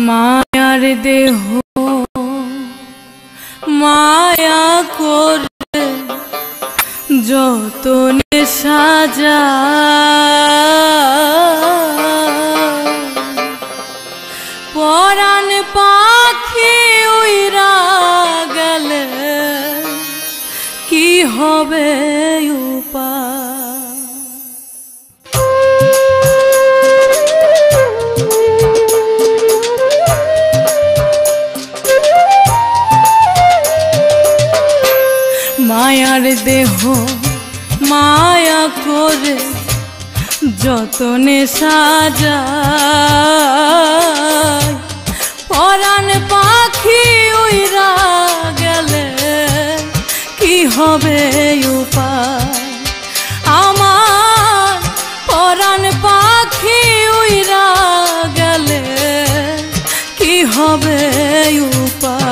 মায়ার দেহ মায়া করে যতনে সাজা পরাণ পাখি উইরা গেলে কি হবে উপায়। মায়ার দেহ মায়া করে যতনে সাজায় পরাণ পাখি উইরা গেলে কি হবে উপায়। আমার পরাণ পাখি উইরা গেলে কি হবে উপায়।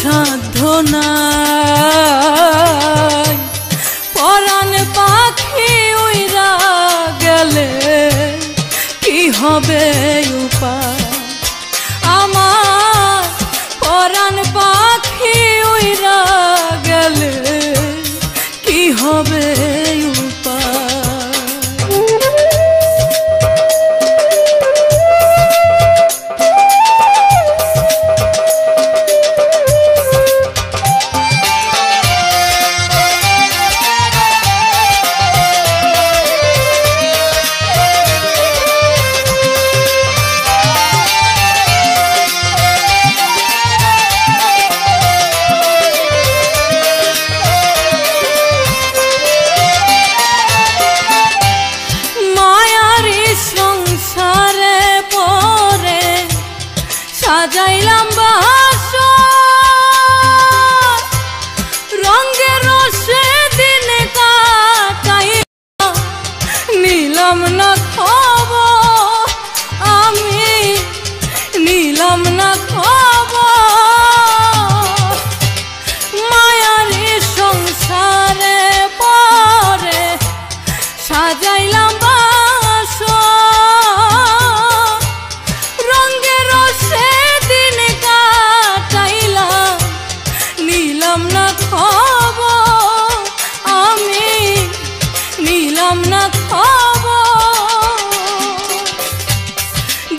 সাধ্য নাই পরাণ পাখি উইরা গেলে কি হবে উপায়। আমার পরাণ পাখি উইরা গেলে কি হবে উপায়। সাজাইলাম বাসর রঙের রসে দিন কাটাইয়া নিলাম না খবর আমি নিলাম না খবর। মায়ারি সংসারে পরে সাজাইলাম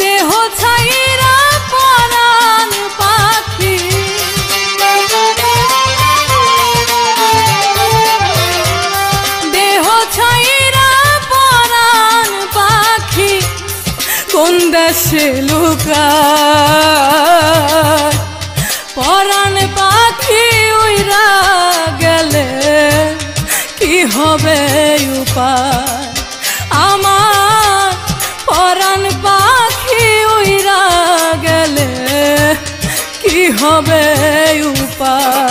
দেহ ছাইরা পরাণ পাখি দেহ ছাইরা পরাণ পাখি কোন দেশে লুকায় পরাণ পাখি উইরা গেলে কি হবে উপায়। আমার পরাণ পাখি উইরা গেলে কি হবে উপায়।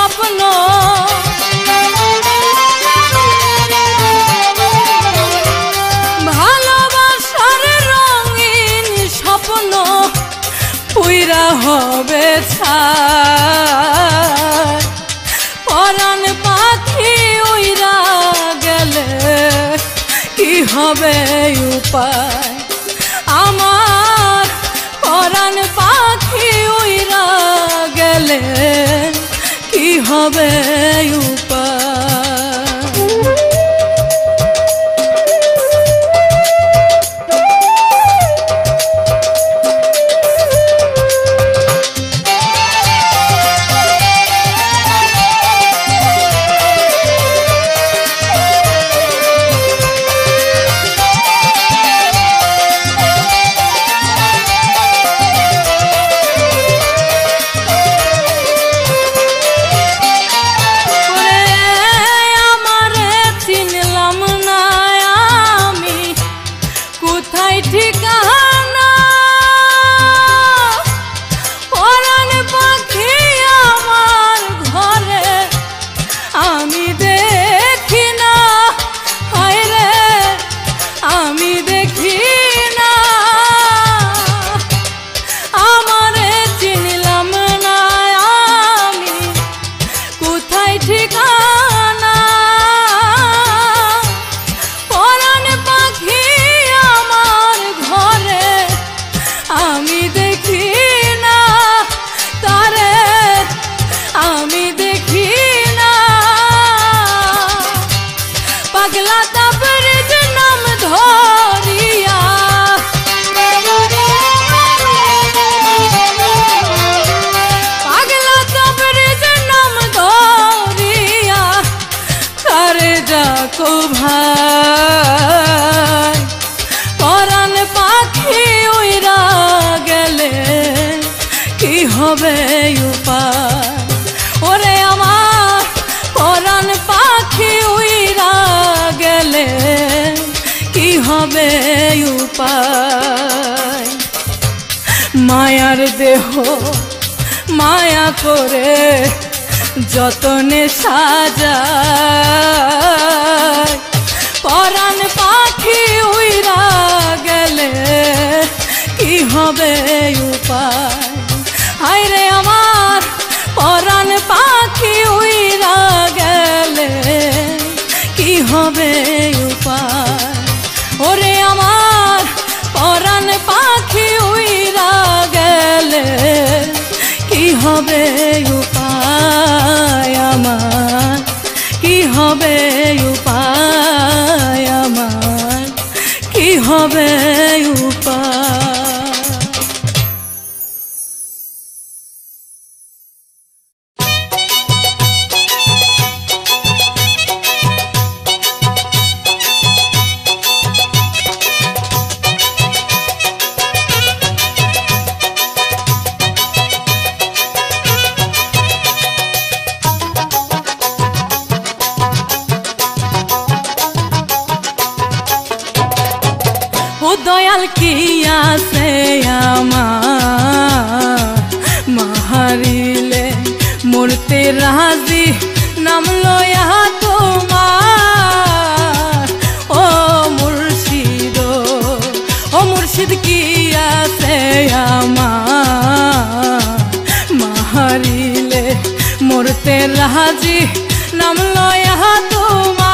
স্বপ্ন ভালোবাসার রঙিন স্বপ্ন পুইরা হবে ছাই পরাণ পাখি উইরা গেলে কি হবে উপায় আমার পরাণ পাখি উইরা গেলে কি হবে উপায় ঠিকানা পরাণ পাখি আমার ঘরে আমি দেখি না হায় রে আমি দেখি না আমারে চিনলাম না আমি কোথায় ঠিকানা পরাণ পাখি আমি দেখি না তারে আমি দেখি না পাগলা তাবরেজ নাম ধরিয়া পাগলা তাবরেজ নাম ধরিয়া করে ডাকো ভাই পরাণ পাখি উইরা গেলে কি হবে উপায় ওরে আমার পরাণ পাখি উইরা গেলে কি হবে উপায় মায়ার দেহ মায়া করে যতনে সাজায় পরাণ পাখি উইরা গেলে কি হবে উপায় হায় রে আমার পরাণ পাখি উইরা গেলে কি হবে উপায় ওরে আমার পরাণ পাখি উইরা গেলে কি হবে উপায় আমার কি হবে উপায় আমার কি হবে উপায় দয়াল কি আছে আমার মাহারিলে মরতে রাজি নাম লয়া তোমার ও মুর্শিদ কি আছে আমার মাহারিলে মরতে রাজি নাম লয়া তোমার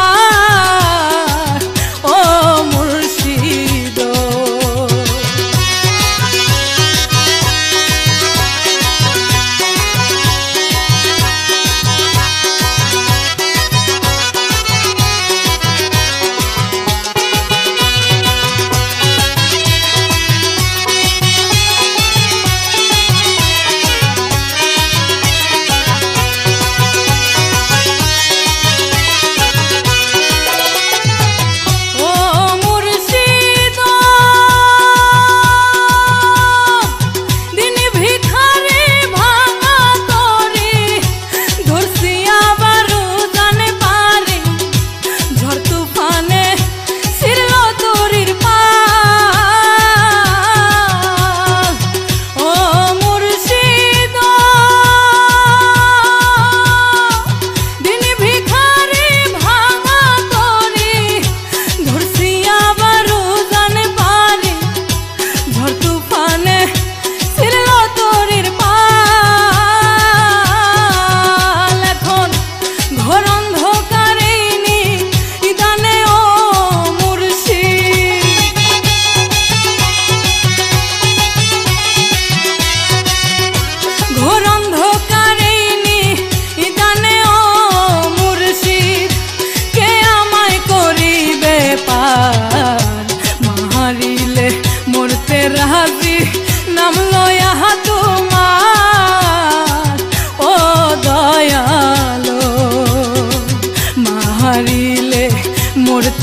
ও মুর্শিদ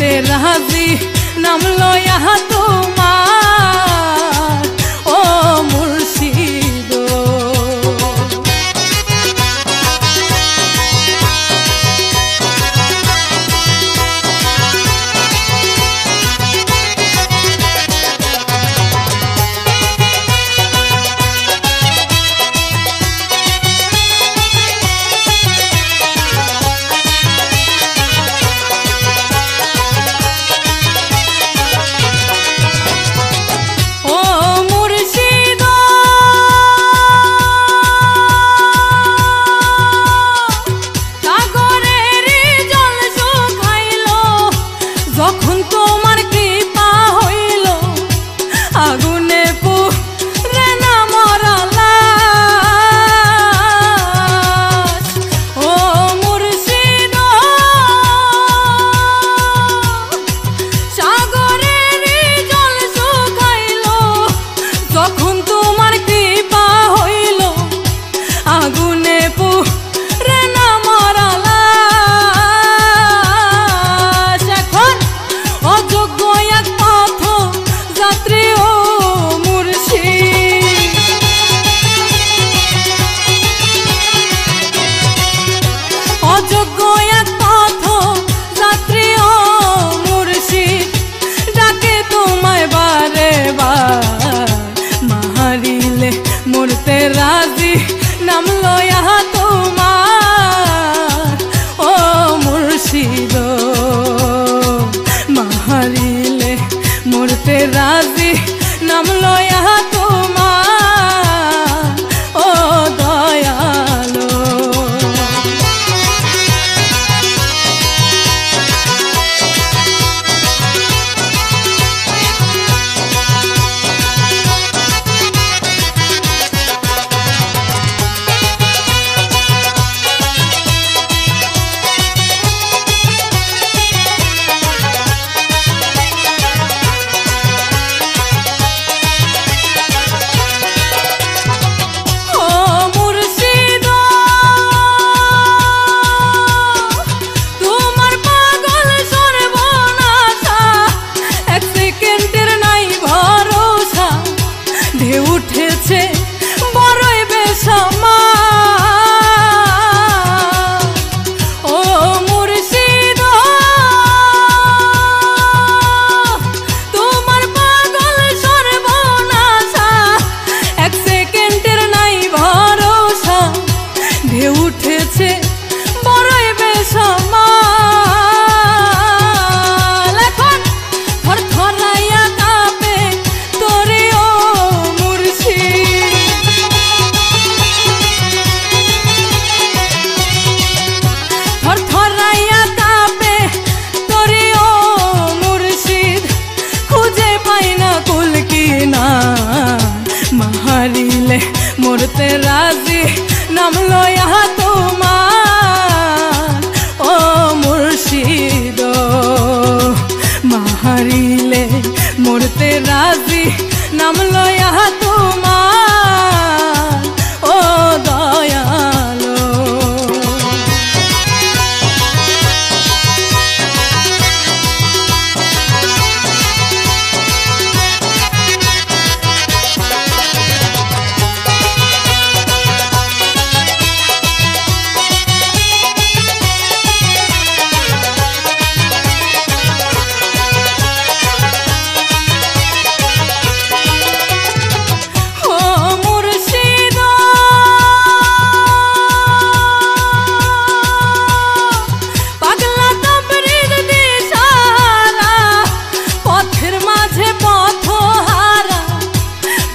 মরতে রাজি নাম লয়া তোমার ও মুর্শিদ। যখন তোমার কৃপা হইল আগুনে পুড়ে না মরা লাশ ও মুর্শিদ, সাগরের জল শুকাইল যখন তোমার কৃপা হইল আগুনে পুড়ে না মরা লাশ। এখন অযোগ্য এক পথ যাত্রী ও মুর্শিদ, অযোগ্য এক পথ যাত্রী ও মুর্শিদ, ডাকে তোমায় বারে বার মাহারিলে মরতে রাজি নাম লয়া তোমার ও মুর্শিদ। মাহারিলে মরতে রাজি নাম লয়া তোমার ও দয়ালো। উঠেছে বড়ই বেসামাল ও মুর্শিদ, তোমার পাগল সর্বনাশা এক সেকেন্ডের নাই ভরসা, ঢেউ উঠেছে বড়ই বেসামাল। এখন থরথরাইয়া কাঁপে তোরে ও থরথরাইয়া কাঁপে তোরে ও মুর্শিদ, খুঁজে পাই না কুল কিনারা মাহারিলে মরতে রাজি নাম লয়া তোমার ও মুর্শিদ। মাহারিলে মরতে রাজি নাম লয়া তোমার ও দয়ালো।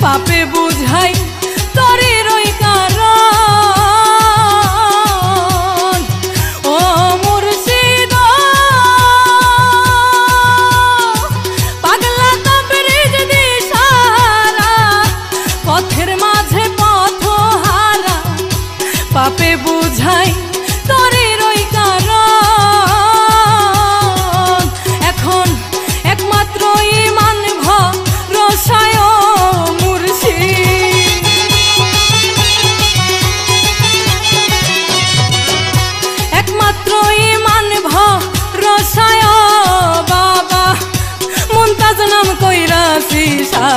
পাপে বুঝাই তোরে রই কারণ ও মুর্শিদ, পাগলা তাবরিজ দিশারা পথের মাঝে পথহারা, পাপে বুঝাই তোরে রই কারণ। এখন একমাত্র ঈমান ভরসায় একমাত্র ঈমান ভরসায় শিশা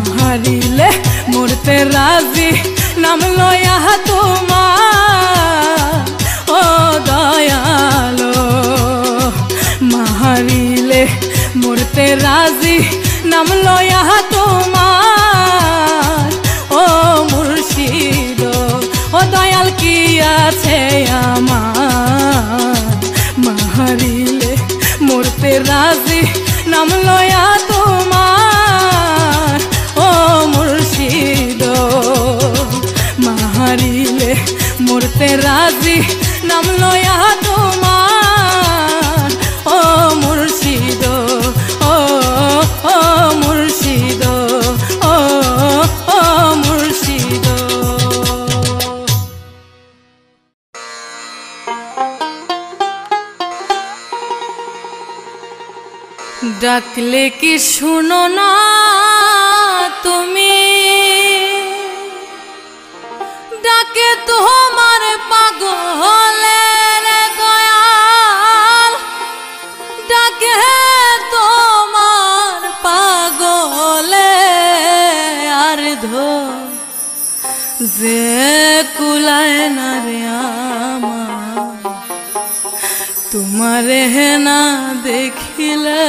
মারিলে মরতে রাজি নাম লয়া তোমার ও দয়ালো মারিলে মরতে রাজি নাম লয়া তোমার ও মুর্শিদ ও দয়াল কি আছে আমার মারিলে মরতে রাজি নাম লয়া তোমার ও মুর্শিদ মারিলে মরতে রাজি নাম লয়া তোমার ও মুর্শিদ ও ও মুর্শিদ ও ও মুর্শিদ ডাকলে কি শুনো না তুমি ডাকে তোমার পাগলের দয়াল ডাকে তোমার পাগলে আর ধো যে কুলায় না রে আমার তোমারে না দেখিলে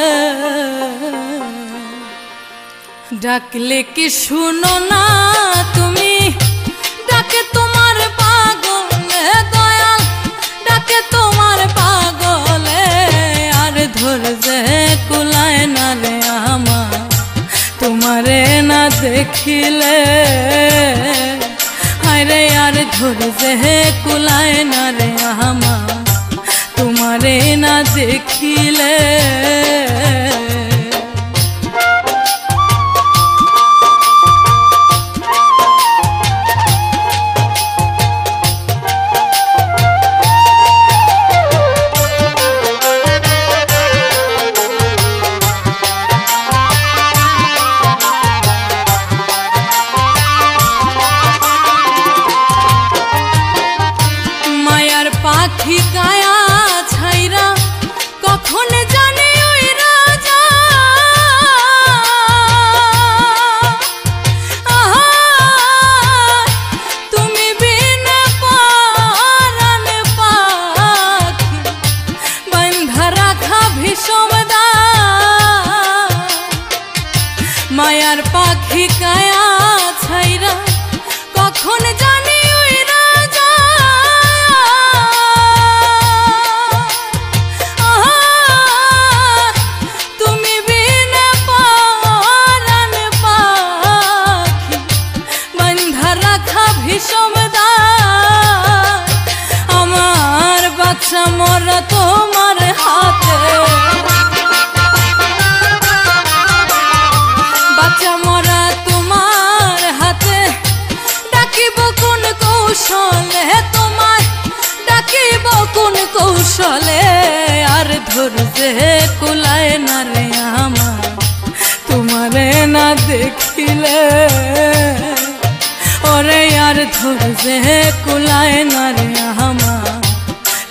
ডাকলে কি শুনো না তুমি ডাকে তোমার পাগলে দয়াল ডাকে তোমার পাগলে আর ধরছে কুলায় না রে আমার তোমারে না দেখিলে হায়রে আর ধরছে কুলায় না রে আমার তোমারে না দেখিলে মায়ার পাখি কায়া ছাইরা কখন জানে ওই রাজা তুমি বিনা পরাণ পাখি বন্ধা রাখা ভীষণ দা মায়ার পাখি কায়া ছাইরা কখন জানে ওই রাজা আমার বাচ্চা মরা তোমার হাতে বাচ্চা মরা তোমার হাতে ডাকিব কোন কৌশলে তোমায় ডাকিব কোন কৌশলে আর ধরছে কুলায় না রে আমার তোমারে না দেখিলে ওরে আর ধরছে কুলায় না রে আমার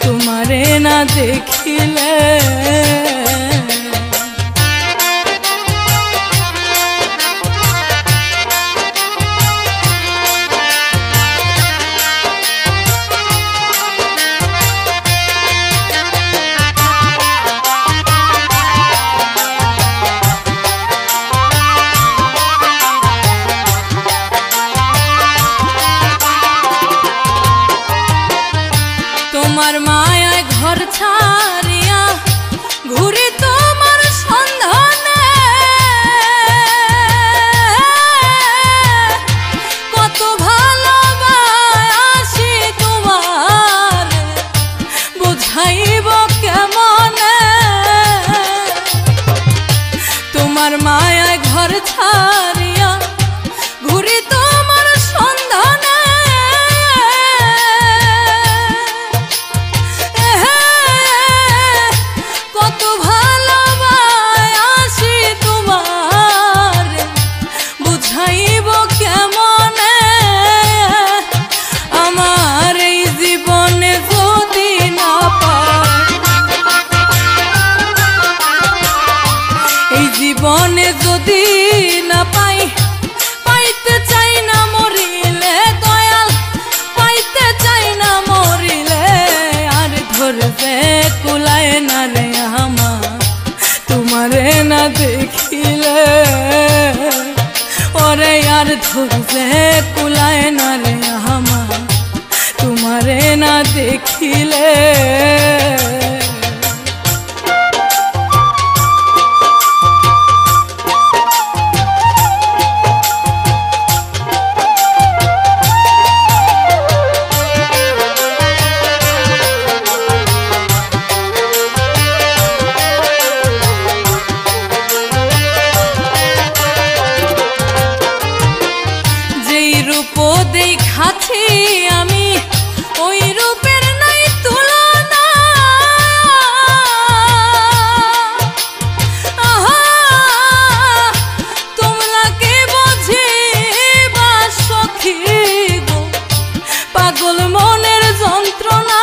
তোমারে না দেখিলে তোমার মায়ায় ঘর ছাড়িয়া ঘুরি তোমার সন্ধানে কত ভালোবাসি তোমার বুঝাইব কেমনে তোমার মায়ায় ঘর ছাড়িয়া ঘুরি তোমার সন্ধানে জীবনে ধরছে কুলায় না রে আমার তোমারে না দেখিলে। দেখাছি আমি ওই রূপের নাই তুলনা, তোমরা কে বুঝিবা সখী গো পাগল মনের যন্ত্রণা।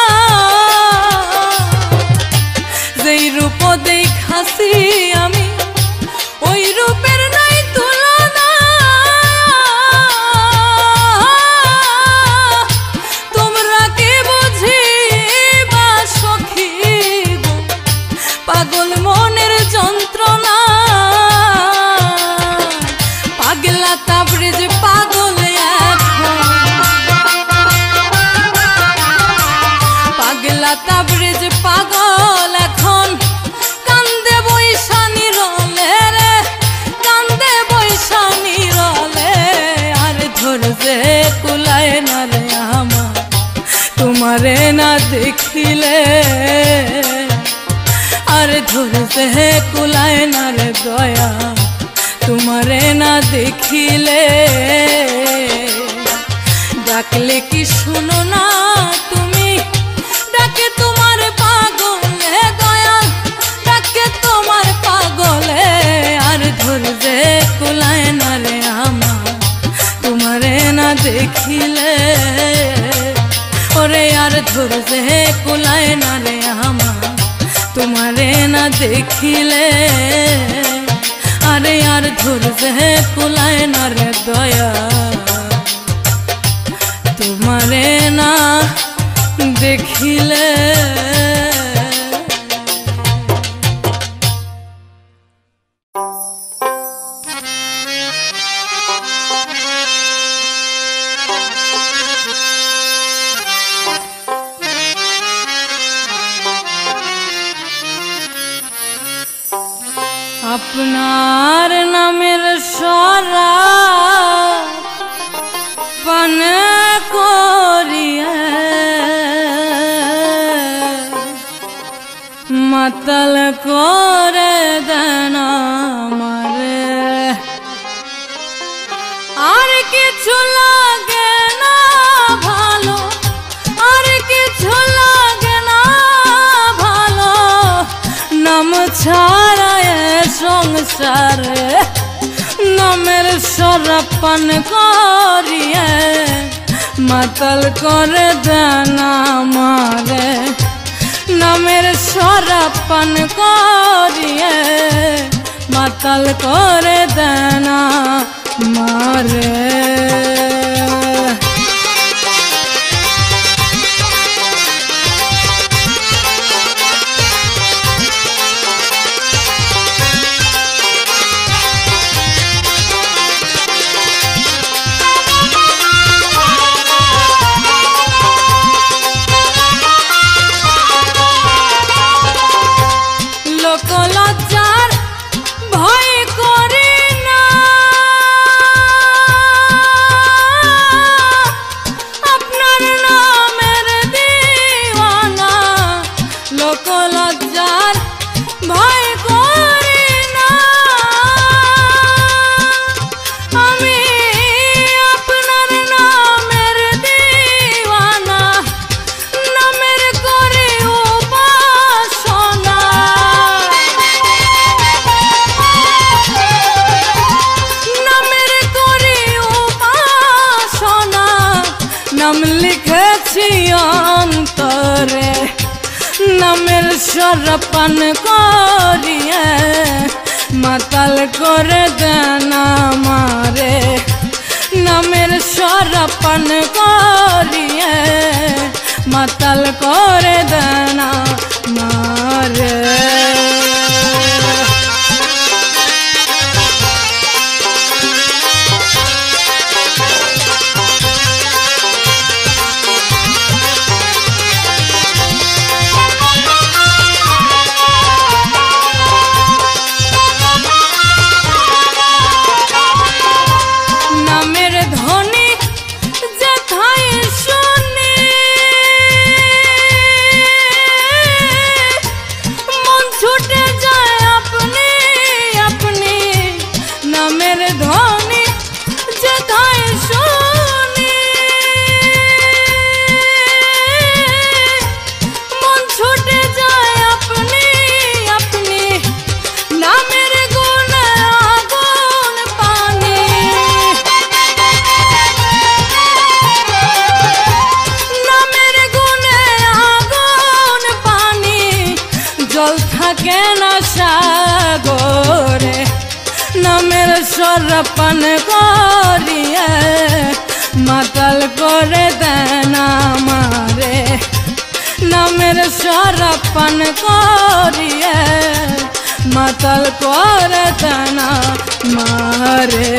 যেই রূপ দেখাছি আমি ওই রূপের নাই তুলনা, পাগল মনের যন্ত্রণা। পাগলা তাবরেজ পাগল এখন, পাগলা তাবরেজ পাগল এখন কান্দে বৈশানী রলে রে, কান্দে বৈশানী রলে। আর ধরছে কুলায় না রে আমার তোমারে না দেখিলে, আর ধরছে কুলায় না রে দয়া তোমারে না দেখিলে। ডাকলে কি শুনো না তুমি, ডাকে তোমার পাগলে দয়া, ডাকে তোমার পাগলে। আর ধরছে কুলায় না রে আমার তোমারে না দেখিলে, ওরে আর ধরছে কুলায় না রে আমার তোমারে না দেখিলে। আরে আর ধরছে কুলায় না রে দয়া তোমারে না দেখিলে। আপনার নামের সরা পান করিয়া মাতাল করে দেন আমারে, আর কিছু লাগে না ভালো, আর কিছু লাগে না ভালো, নাম ছাড়া সংসারে নামের সরা পান করিয়ে মাতাল করে দেন আমারে, নামের সরা পান করিয়ে মাতাল করে দেন আমারে। লজ্জার ভয় করি না, আপনার নামের দিওয়ানা। লোক লজ্জার ভয় করি না, আমি আপনার নামের দিওয়ানা, নামের করে উপাসনা। নাম লিখেছি অন্তরে, নামের সরা পান করিয়ে মাতাল করে দেন আমারে, নামের সরা পান করিয়ে মাতাল করে দেন আমারে। থাকে না সাগরে নামের সরপন করিয়ে মাতাল করে দেন আমারে নামের সরপন করিয়ে মাতাল করে দেন আমারে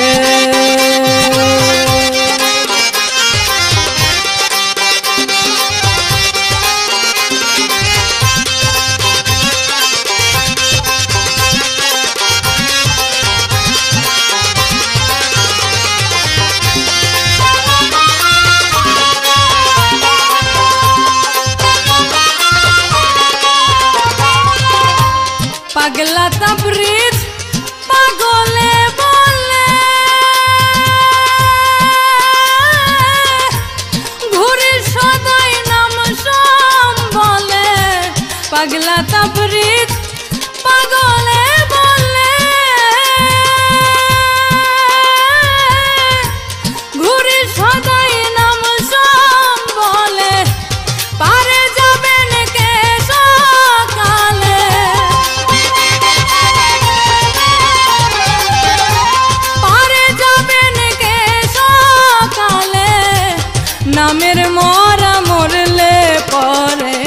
পাগলা তাবরিজ পাগলে বলে ঘুরে সদাই নাম সম্বলে পাগলা তাবরিজ পাগলে বলে ঘুরে সদাই নাম সম্বলে পারে যাবেন কে সকালে নামের মরা মরলে পরে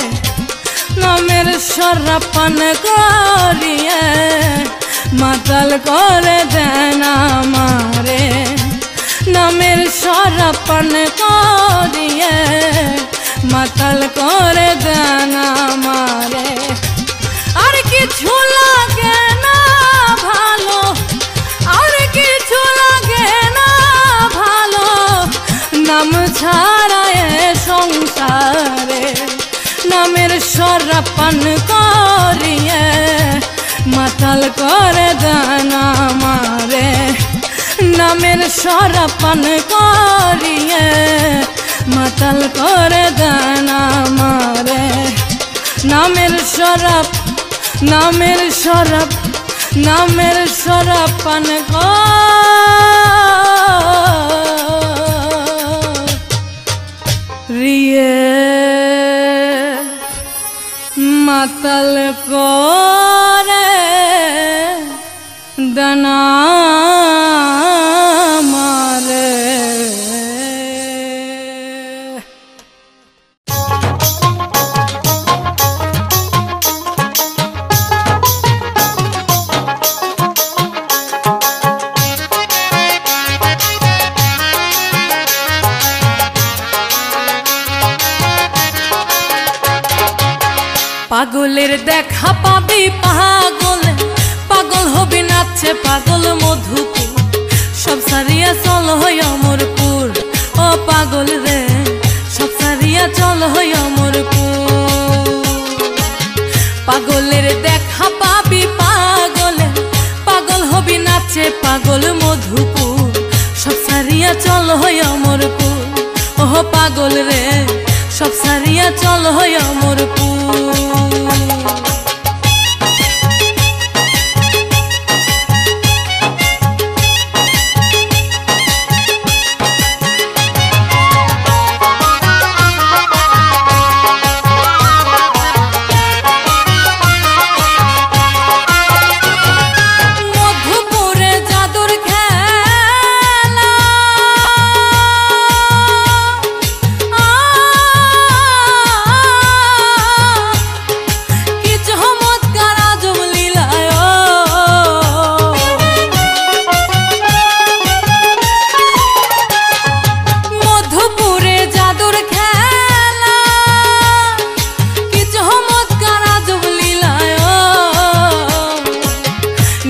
নামের সরপন করিয়ে মাতাল করে দেন আমারে নামের সরপন করিয়ে মাতাল করে দেন আমারে আর কিছু লাগে না ভালো আর কিছু লাগে না ভালো নাম ছাড়ায় সংসারে নামের সরপন করিয়ে মাতাল করে দেন আমারে নামের সরপন করিয়ে মাতাল করে দেন আমারে নামের সরপ নামের সরপ নামের সরপন রিয়ে মাতাল করে দনা মারে পাগলের দেখা পাবি পাগল পাগল হবি নাচছে পাগল মধুপুর সব সারিয়া চল হই অমরপুর ও পাগল রে সব সারিয়া চল হই অমরপুর পাগলের দেখা পাবি পাগল পাগল হবি নাচছে পাগল মধুপুর সব সারিয়া চল হই অমরপুর ও পাগল রে সব সারিয়া চল হই অমরপুর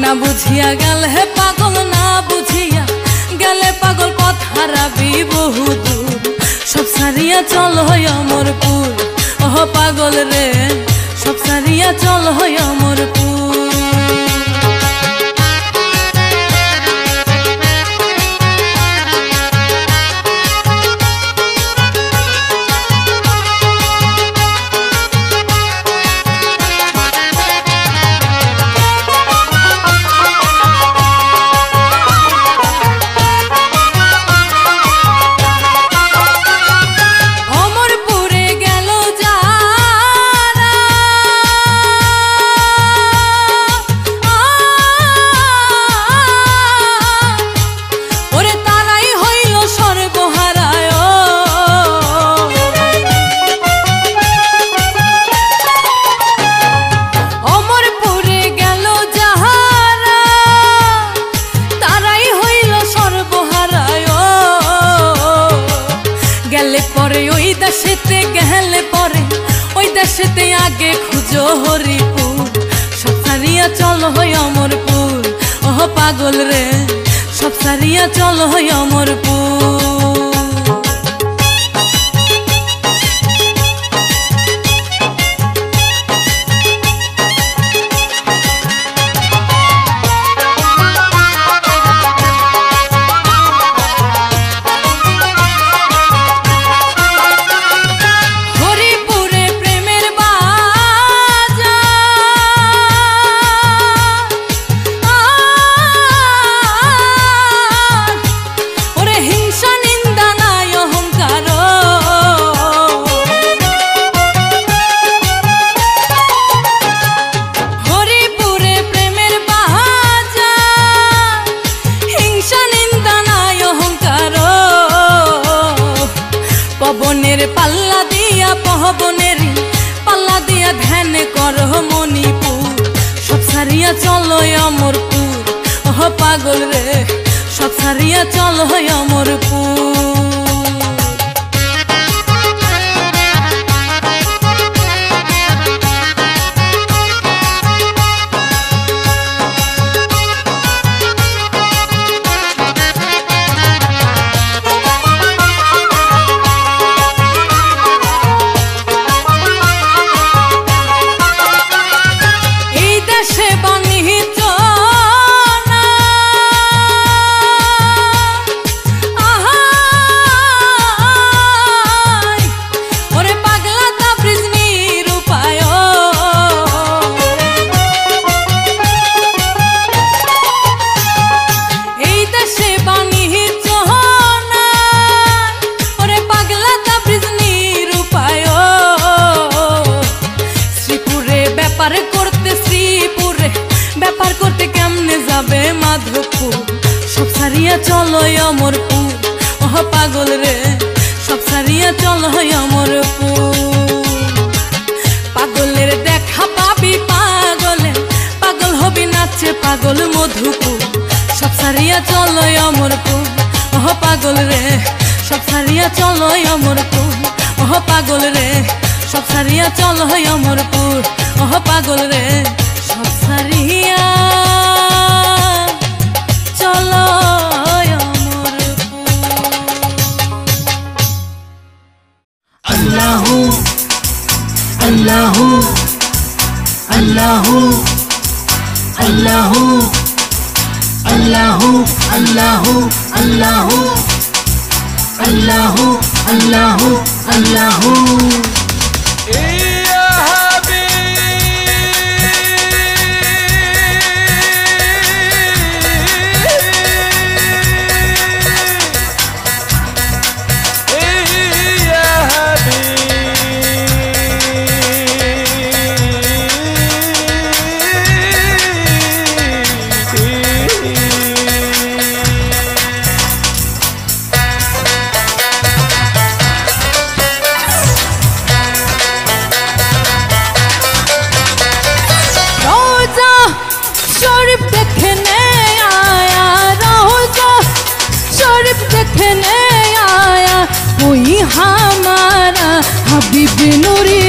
ना बुझिया गल है पागल ना बुझिया गले पागल पथ हाराबी बहु दूर सब सारिया चल हो अमरपुर ओह पागल रे सब सारिया चल हो अमरपुर হেলে পরে ওই দেশেতে আগে খুঁজো হরিপুর সব সারিয়া চলো হয় অমরপুর ওহ পাগল রে সব সারিয়া চলো হয় অমরপুর পবনের পাল্লা দিয়া পবনের পাল্লা দিয়া ধ্যান করো মণিপুর সব সারিয়া চলো অমরপুর ওহ পাগল রে সব সারিয়া চলো অমরপুর ব্যাপার করতে কেমনে যাবে মাধবপুর সব সারিয়া চলো অমরপুর ওহ পাগল রে সব সারিয়া চলো অমরপুর পাগলের দেখা পাবি পাগলের পাগল হবি নাচে পাগল মধুপুর সব সারিয়া চলো অমরপুর ওহ পাগল রে সব সারিয়া চলো অমরপুর ওহ পাগল রে সব সারিয়া চলো অমরপুর ওহ পাগল রে সব সারিয়া চলো अल्लाहू अल्लाहू अल्लाहू अल्लाहू अल्लाहू अल्लाहू अल्लाहू अल्लाहू अल्लाहू अल्लाहू हमारा हबीब नूरी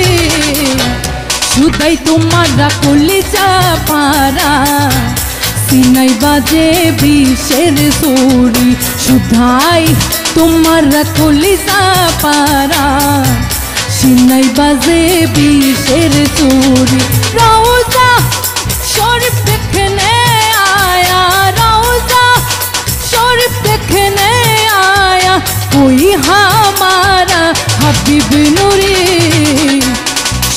सुदाई तुम्हारा कलिजा पारा सीनाई बाजे विषेर सुरी सुधाई तुम्हारा कलिजा पारा सीनाई बाजे विषेर सुरी रौजा शरीफ देखने आया रौजा शरीफ देखने आया कोई हमारा हबीब नूरी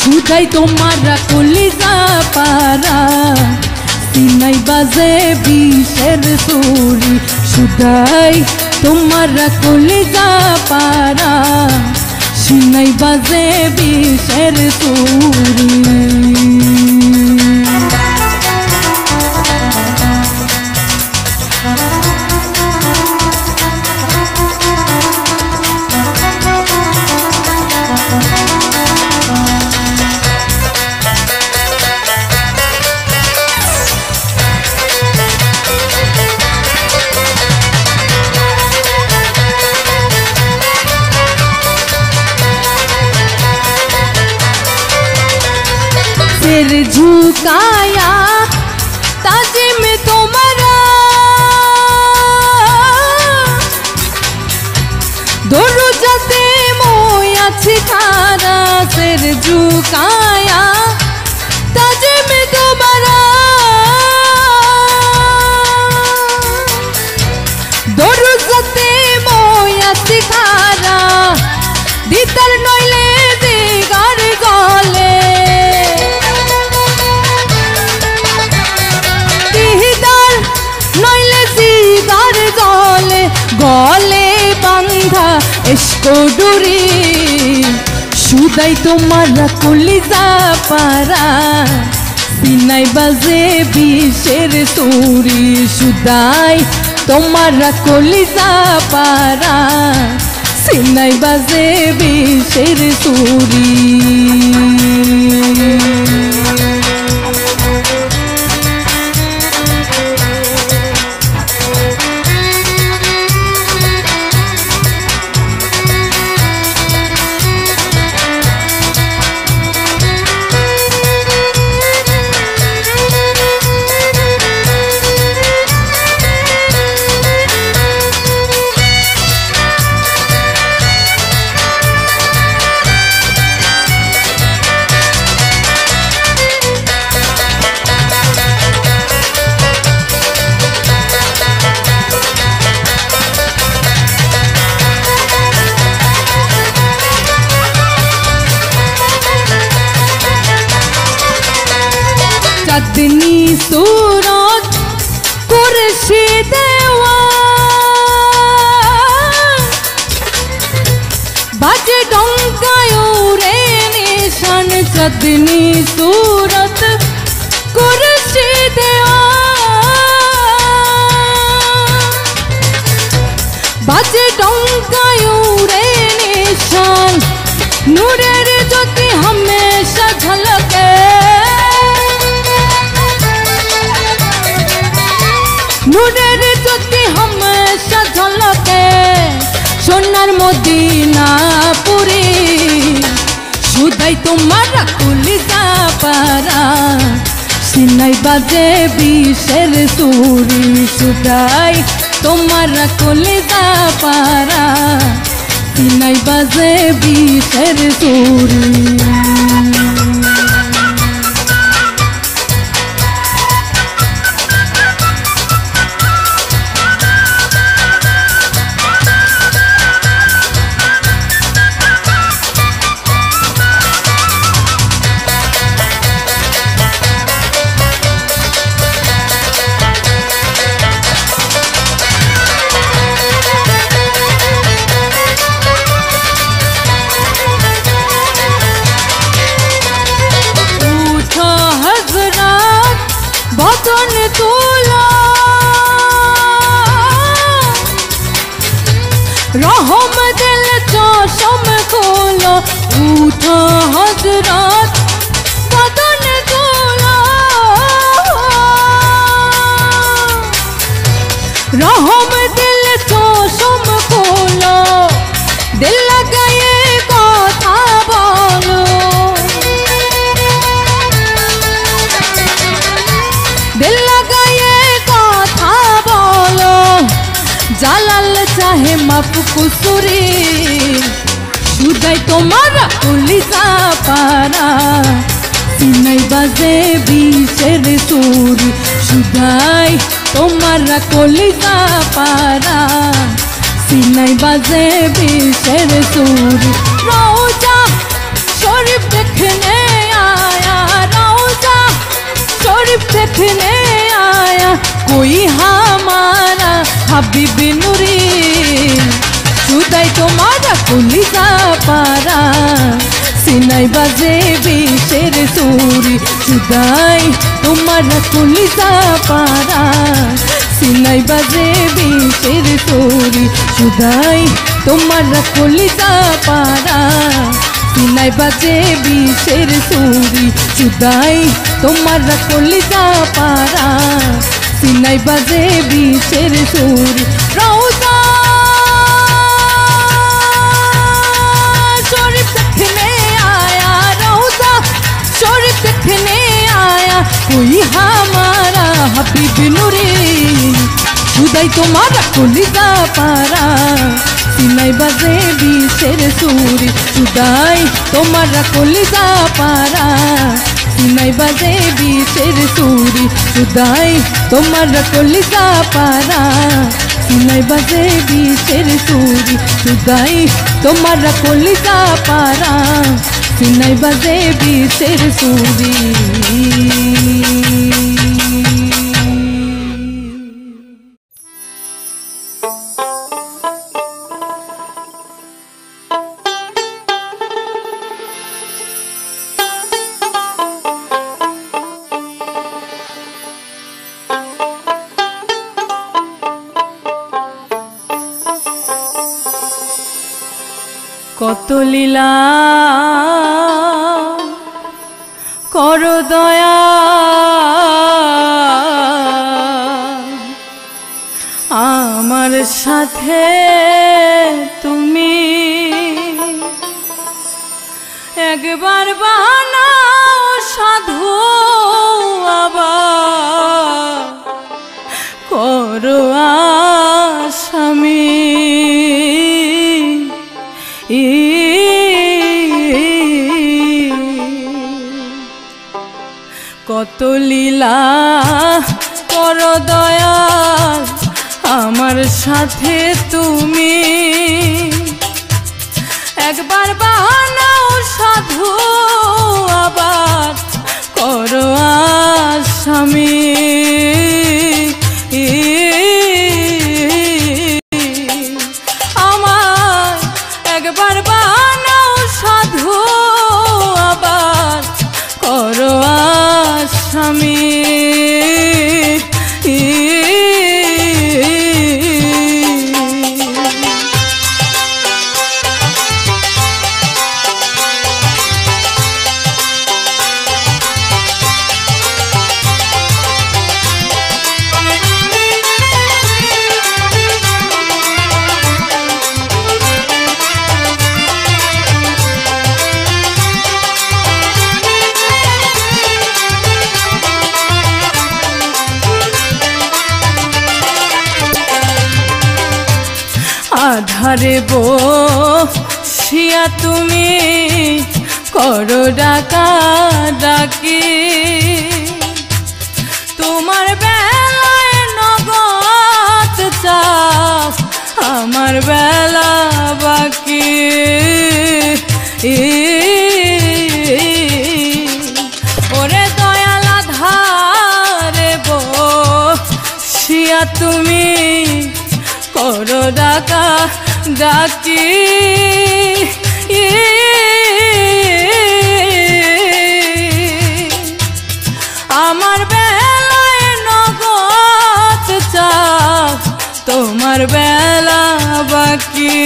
सुदाई तुम्हारा कलिजा पारा सीनाई बाजे विषेर सुरी सुदाई तुम्हारा कलिजा पारा सीनाई बाजे विषेर सुरी सिर झुकाया ताजे में तुम्हारा दोनों जाते मोया छिखारा सिर झुकाया ताजे में तुम्हारा दोनों जाते मोया छिखारा दीतर नइले दिगार गले दीदार नइले दिगार गले गले बांधा इश्को डोरी शुदाई तुम्हारा कलिजा पारा सीनाई बाजे बिशेर सुरी शुदाई तुम्हारा कलिजा पारा सीनाई बाजे बिशेर सुरी चाँदनी सूरत कुर्सी देवा बाजे डंकायो रे निशान चाँदनी सूरत कुर्सी देवा बाजे डंकायो रे निशान नूरेर ज्योति हमेशा झलके नूरेर ज्योति हमेशा झलके सोनार मदीना पुरी शुदाई तुम्हारा कलिजा पारा सीनाई बाजे बिशेर सुरी शुदाई तुम्हारा कलिजा पारा सीनाई बाजे बिशेर सुरी बदन तोला रहम दिल चौसम खोलो उठो हजरत बदन तोला रहम दिल चौसम खोलो दिल लगाए कथा बोलो दिल लगाए कथा बोलो जालाल चाहे माफ कुसुरी शुदाई तुम्हारा कलिजा पारा सीनाई बाजे बिशेर सुरी शुदाई तुम्हारा कलिजा पारा सीनाई बाजे बिशेर सुरी रोजा शरीफ देखने आया रोजा शरीफ देखने आया कोई हमारा हबीब नूरी शुदाई तुम्हारा कलिजा पारा सीनाई बाजे बिशेर सुरी शुदाई तुम्हारा कलिजा पारा सीनाई बाजे बिशेर सुरी शुदाई तुम्हारा कलिजा पारा सीनाई बाजे बिशेर सुरी शुदाई तुम्हारा कलिजा पारा सीनाई बाजे बिशेर सुरी रोजा शरीफ देखने आया रोजा शरीफ देखने বিবি নুরি খুদাই তোমার কলিজা পারা সিনাই বাজে বিষের সুরি খুদাই তোমার কলিজা পারা সিনাই বাজে বিষের সুরি খুদাই তোমার কলিজা পারা সিনাই বাজে বিষের সুরি খুদাই তোমার কলিজা পারা সিনাই বাজে বিষের সুরি কত লীলা করো দয়া আমার সাথে তুমি একবার বানাও সাধু আবার করো আসামি কত লীলা করো দয়া আমার সাথে তুমি একবার বানাও সাধু আবার করো আসামি আমার একবার বানাও সাধু আবার করো আসামি আধারে বসিয়া তুমি করো ডাকা ডাকি তোমার বেলায় নগদ চাপ আমার বেলা বাকি ওরে দয়াল আধারে বসিয়া তুমি করো ডাকা ডাকি আমার বেলায় নগদ চাপ তোমার বেলা বাকি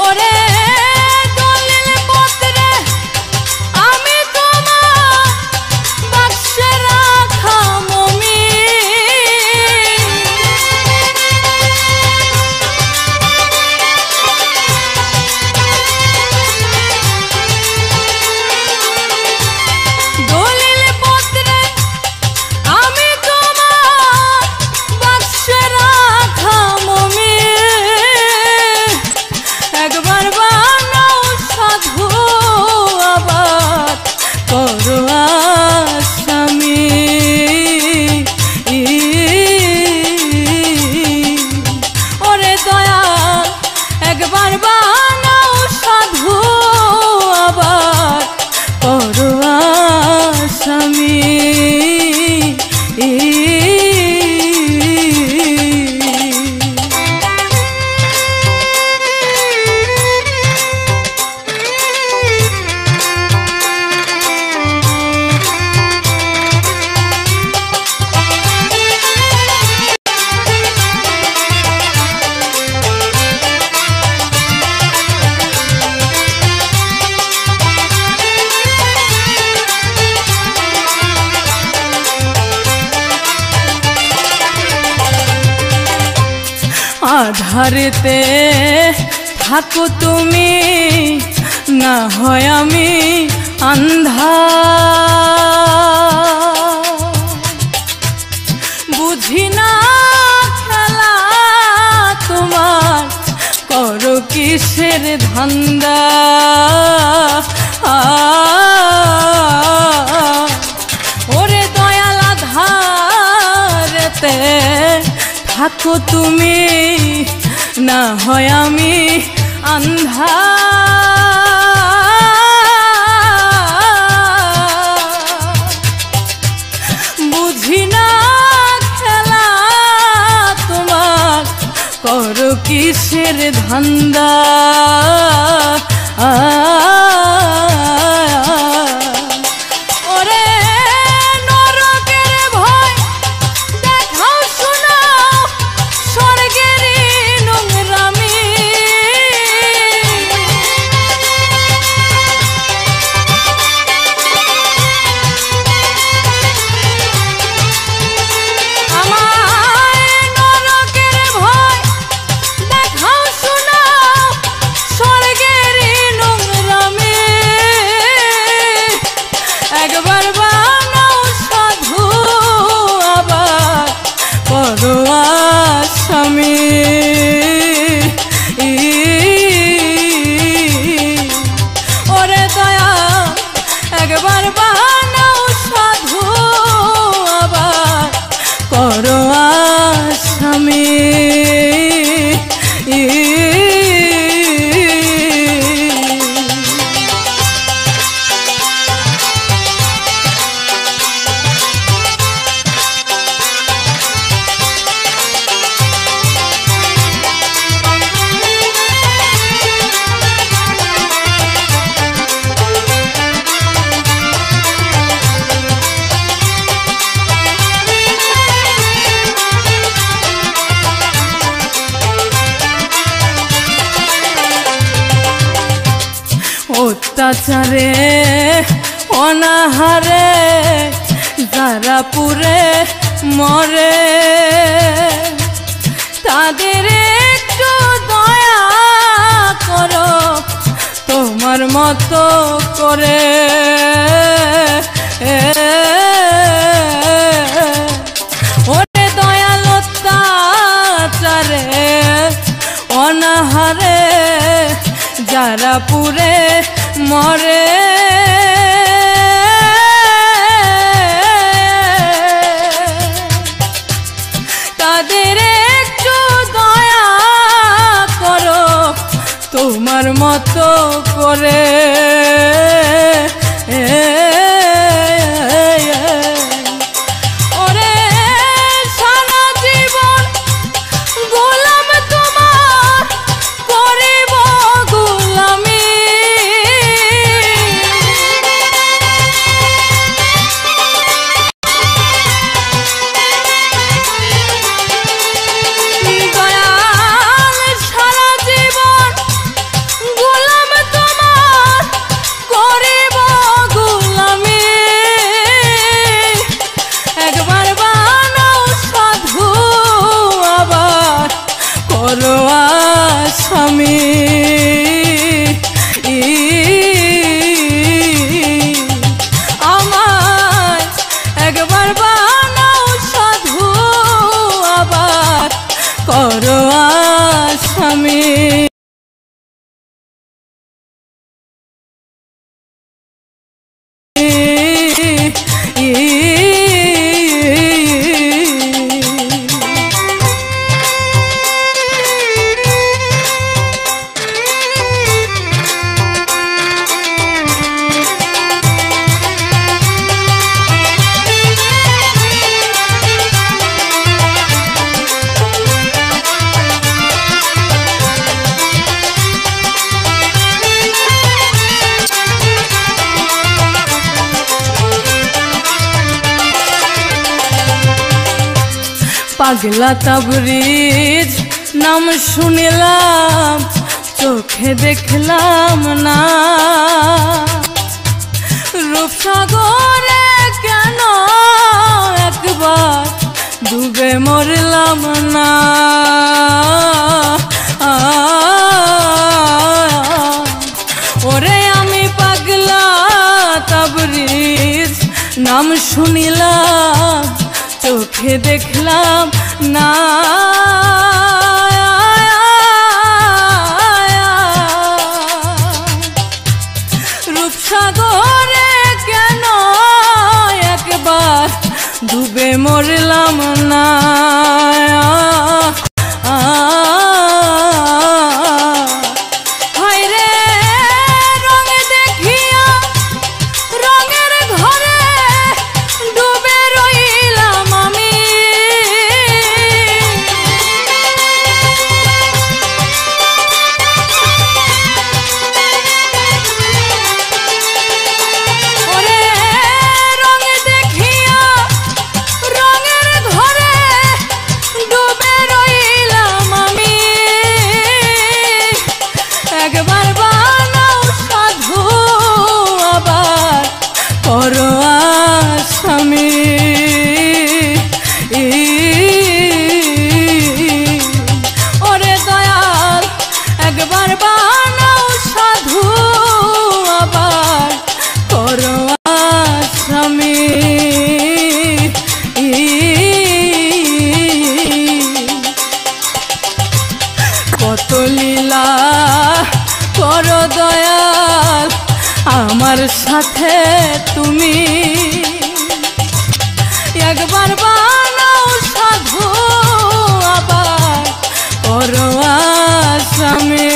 ওরে দলিল পত্রে আমি তোমার বাক্সে রাখা মমি দলিল পত্রে আমি তোমার বাক্সে রাখা মমি একবার বানাও সাধু আবার করো আসামি ওরে দয়াল একবার বানাও সাধু আবার করো আসামি আধারেতে থাকো তুমি না হয় আমি আন্ধা বুঝি না খেলা তোমার করো কিসের ধান্দা ওরে দয়াল আধারেতে থাকো তুমি না হয় আমি আন্ধা বুঝি না খেলা তোমার করো কিসের ধান্দা ওরে নরকের ভয় দেখাও শোনাও স্বর্গের নোংরামি আমায় নরকের ভয় দেখাও শোনাও স্বর্গের নোংরামি একবার বানাও সাধু আবার করো আসামি ওরে দয়া একবার বানাও সাধু আবার করো আসামি অত্যাচারে অনাহারে যারা পুরে মরে তাদের একটু দয়া করো তোমার মতো করে ওরে দয়াল অত্যাচারে অনাহারে যারা পুরে মরে তাদের একটু দয়া করো তোমার মতো করে ওরে সারা জীবন গোলাম তোমার করিব গোলামি দয়াল সারা জীবন গোলাম তোমার করিব গোলামি একবার বানাও সাধু আবার করো আসামি আমায় একবার বানাও সাধু আবার করো আসামি পাগলা তাবরিজ নাম শুনিলাম চোখে দেখলাম না রূপসাগরে কেন একবার ডুবে মরলাম না ওরে আমি পাগলা শুনিলাম চোখে দেখলাম না, রূপসাগরে কেন একবার ডুবে মরলাম না। কত লীলা করো দয়াল আমার সাথে তুমি, একবার বানাও সাধু আবার করো আসামি।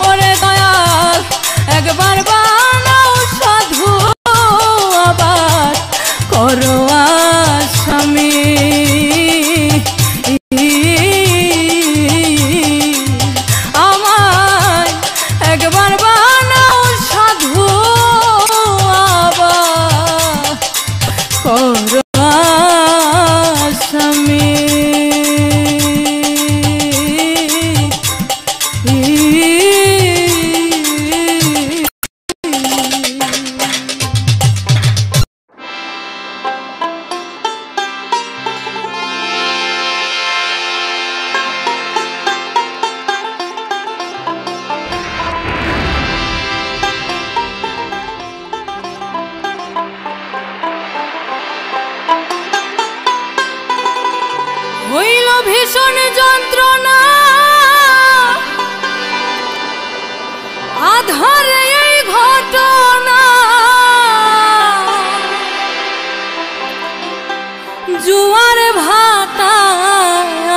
ওরে দয়াল একবার বানাও সাধু আবার করো আসামি। আমায় একবার বানাও সাধু আবার করো আসামি। হইল ভীষণ যন্ত্রণা আধারে এই ঘটনা, জুয়ার ভাটা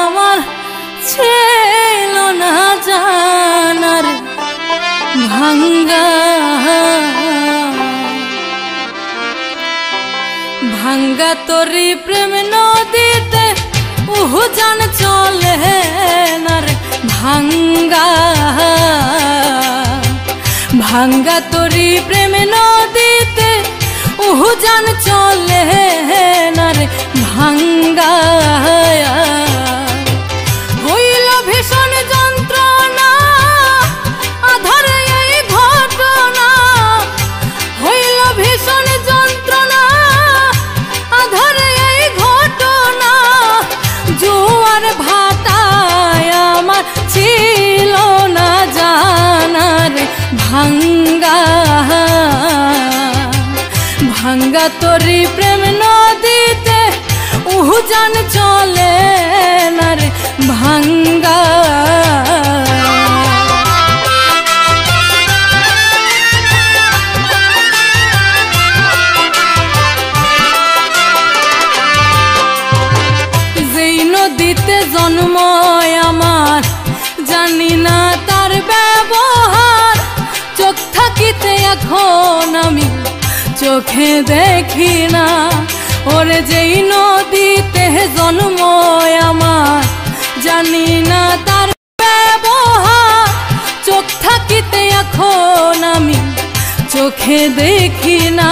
আমার ছিল না জানার ভাঙ্গা, ভাঙ্গা তোরি প্রেম নদীতে উজান চলে না রে ভাঙ্গা, ভাঙ্গা তোরি প্রেম নদীতে উজান চলে না রে ভাঙ্গা। হইল ভীষণ যন্ত্রণা আধারে এই ঘটনা, হইল ভীষণ যন্ত্রণা আধারে এই ঘটনা, জোয়ার ভাটায় আমার ছিল না জানার ভাঙ্গা, ভাঙ্গা তোরি প্রেম নদীতে উজান চলে না রে ভাঙ্গা। যেই নদীতে জন্ম আমার জানি না তার ব্যবহার, চোখ থাকিতে এখন আমি চোখে দেখি না। ওরে যেই নদীতে জন্ম আমার জানি না তার ব্যবহার, চোখ থাকিতে এখন আমি চোখে দেখি না।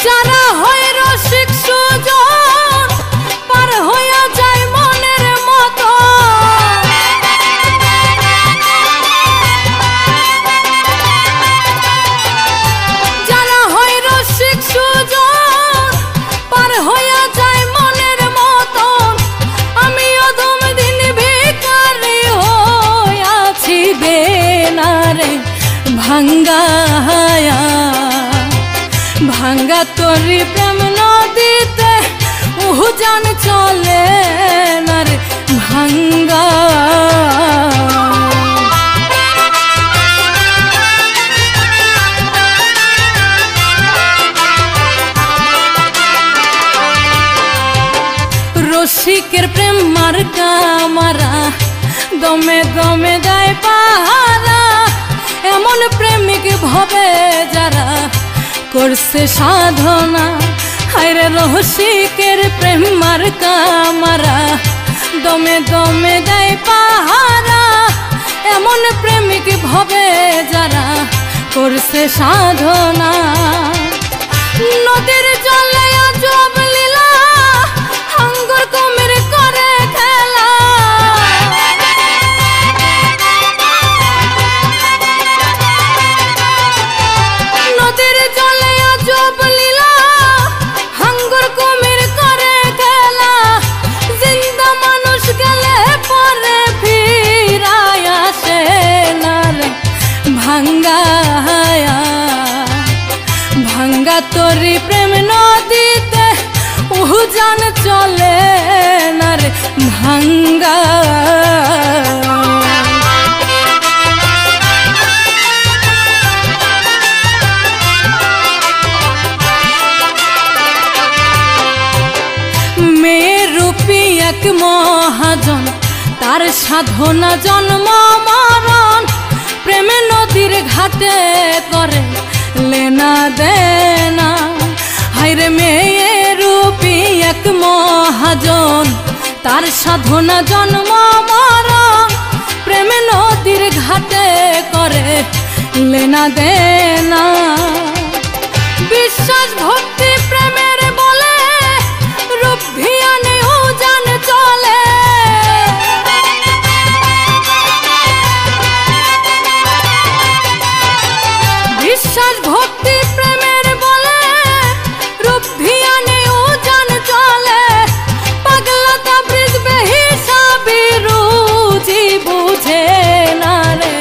যারা হয় রসিক সুজন পার হইয়া যায় মনের মতো, যারা হয় রসিক সুজন পার হইয়া যায় মনের মতো, আমি অধম দিন ভিখারি হইয়াছি বেনারে ভাঙ্গায়া ভাঙ্গা তোরি প্রেম নদীতে উজান চলে না রে ভাঙ্গা রসিকের প্রেম মার্কা মারা দমে দমে দেয় পাহারা এমন প্রেমিক ভবে যারা করছে সাধনা হায়রে রসিকের প্রেম মার্কা মারা দমে দমে দেয় পাহারা এমন প্রেমিক ভবে যারা করছে সাধনা নদীর জলে আজব লীলা হাঙ্গর কুমির করে খেলা নদীর জলে আজব লীলা হাঙ্গর কুমির করে খেলা জিন্দা মানুষ গেলে পরে ফিরায় আসে না রে ভাঙ্গায়া ভাঙ্গা তোরি প্রেম নদীতে উজান চলে না রে ভাঙ্গা মেয়ের রূপী এক মহাজন তার সাধনা জন্ম মরণ প্রেমে নদীর ঘাটে করে লেনা দেনা হায়রে মেয়ের রূপী এক মহাজন তার সাধনা জন্ম মরণ প্রেমে নদীর ঘাটে করে লেনা দেনা বিশ্বাস ভক্তি প্রেমের বলে রূপ ধিয়ানে উজান চলে বিশ্বাস ভক্তি প্রেমের বলে রূপ ধিয়ানে উজান চলে পাগলতা ব্রিজ বেহিসাবি রুজি বুঝে না রে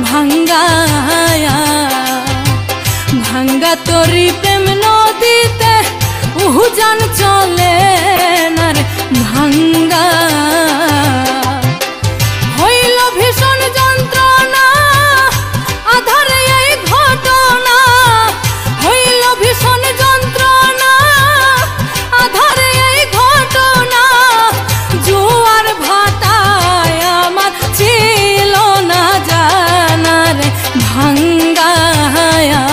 ভাঙ্গায়া ভাঙ্গা তোরি প্রেম নদীতে উজান চলে না রে ভাঙ্গা হইল ভীষণ যন্ত্রণা আধারে এই ঘটনা হইল ভীষণ যন্ত্রণা আধারে এই ঘটনা জোয়ার ভাটায় আমার ছিল না জানা রে ভাঙ্গায়া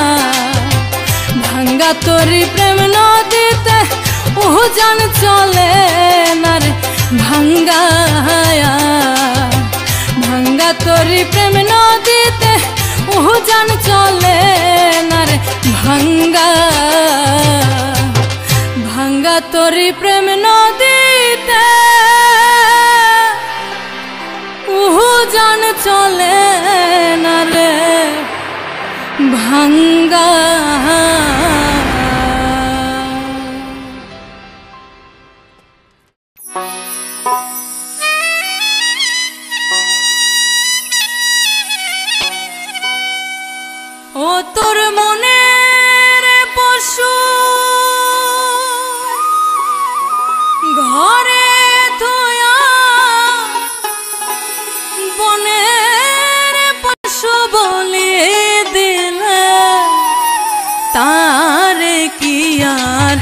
ভাঙ্গা তোরি প্রেম নদীতে উজান চলে না রে ভাঙ্গায়া ভাঙ্গা তোরি প্রেম নদীতে উজান চলে না রে ভাঙ্গা ভাঙ্গা তোরি প্রেম নদীতে উজান চলে না রে ভাঙ্গা ও তোর মনের পশু ঘরে থুয়া বনের পশু বলি দিলে তারে কি আর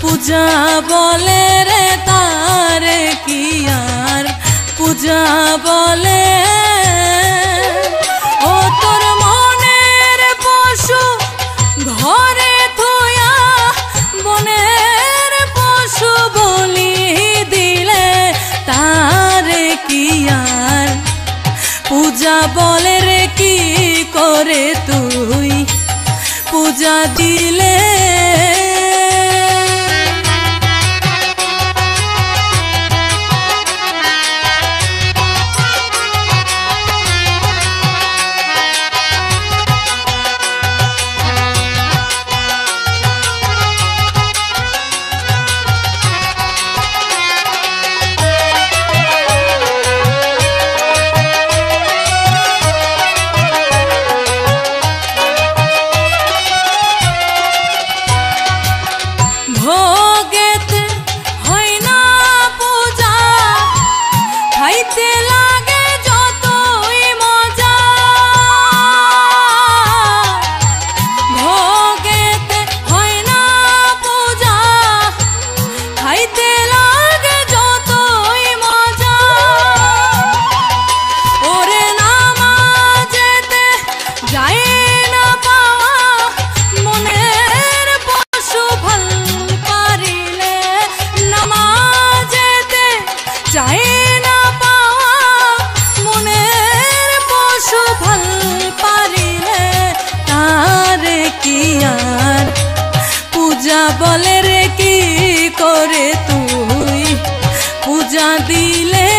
পূজা বলে রে তারে কি আর পূজা বলে ও তোর মনের পশু ঘরে থুয়া বনের পশু বলি দিলে তারে কি আর পূজা বলে রে কি করে তুই পূজা দিলে পূজা দিলে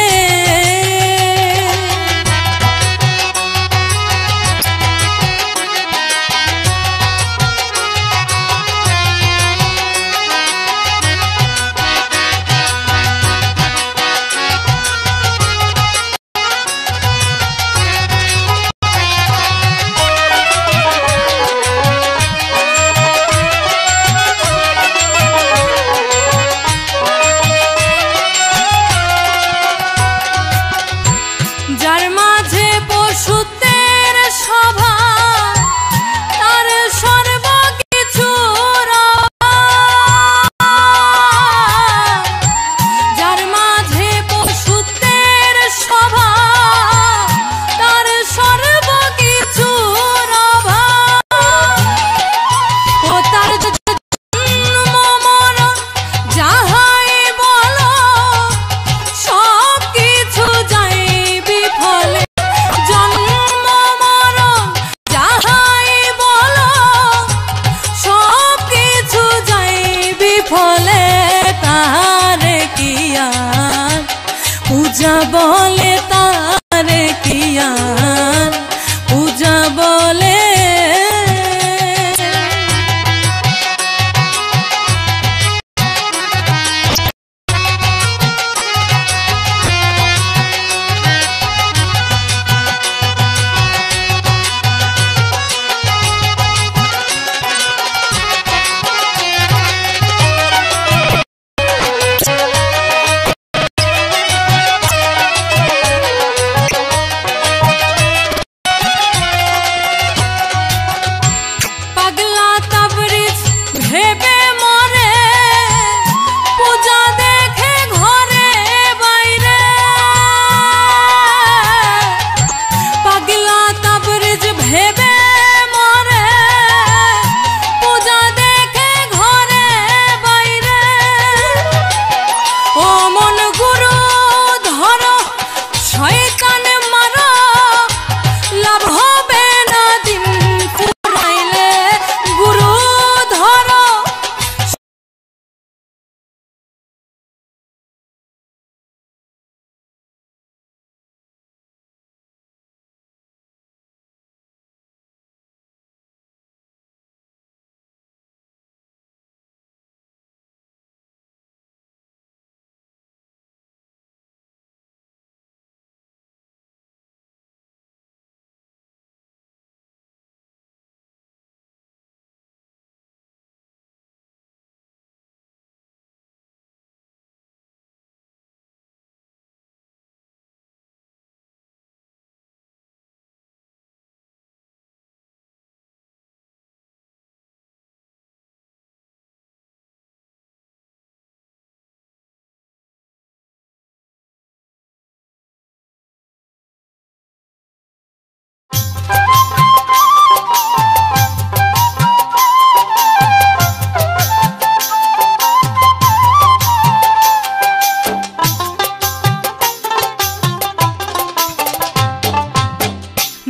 पूजा बोले तारे किया पूजा बोले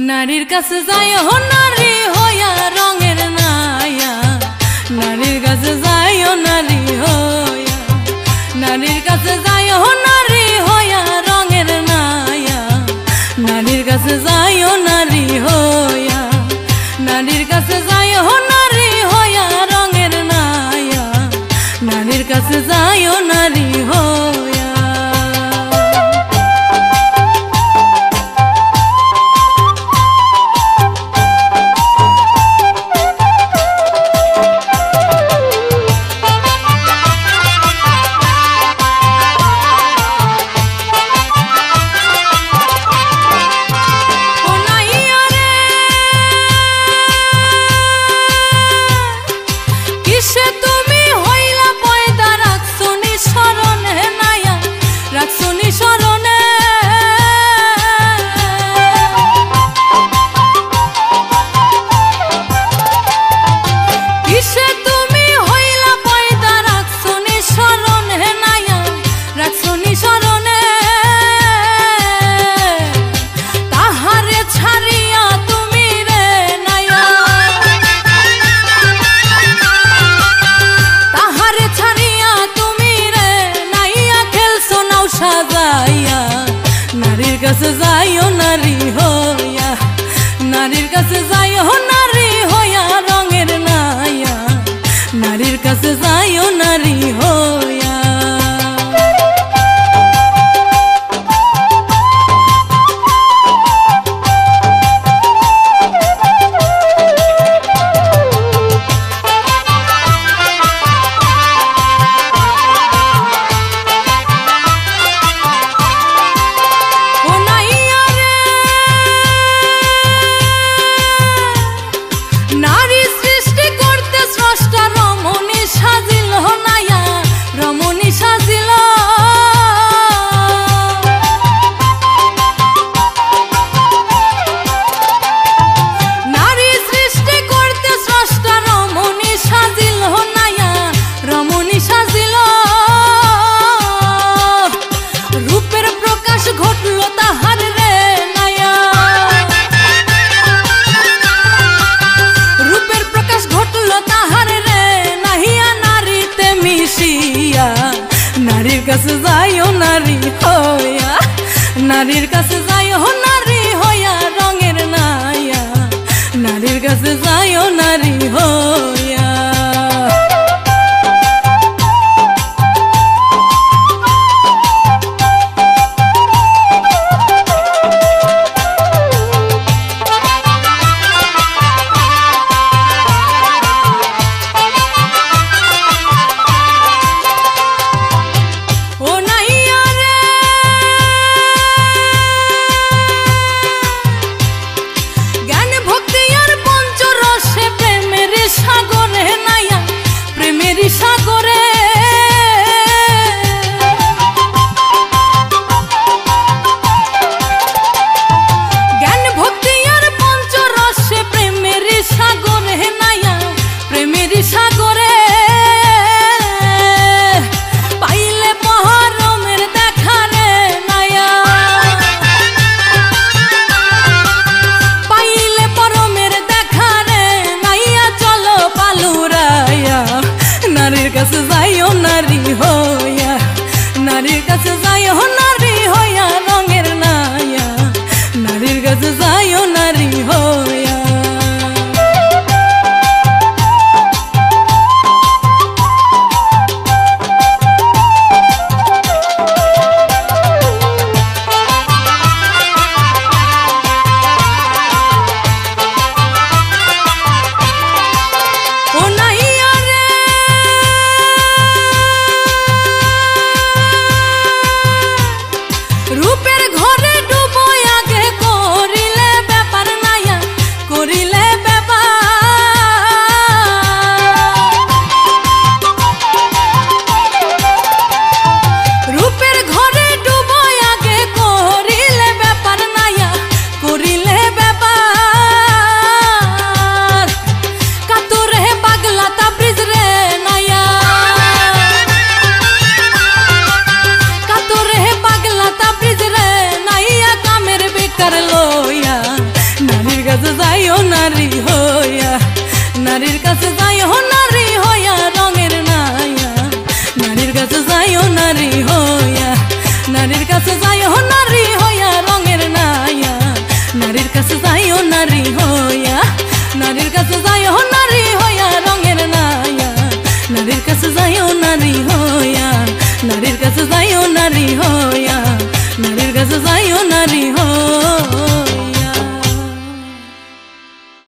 नारीर काছে যাইও নারী হইয়া রঙের নায়া নারীর কাছে যাইও নারী হইয়া নারীর কাছে যাইও নারী হইয়া রঙের নায়া নারীর কাছে যাইও নারী হইয়া নারীর কাছে যাইও নারী হইয়া রঙের নায়া নারীর কাছে যাইও নারী হইয়া সাজাইয়া নারীর কাছে যাইও নারী হইয়া, নারীর কাছে যাইও নারী হইয়া রঙের নাইয়া, নারীর কাছে যাইও নারী হইয়া। নারীর কাছে যাইও নারী হইয়া, নারীর কাছে যাইও নারী হইয়া রঙের নাইয়া, নারীর কাছে যাইও নারী হইয়া। নারীর কাছে যাইও নারী হইয়া, নারীর কাছে যাইও নারী হইয়া রঙের নাইয়া, নারীর কাছে যাইও নারী হইয়া।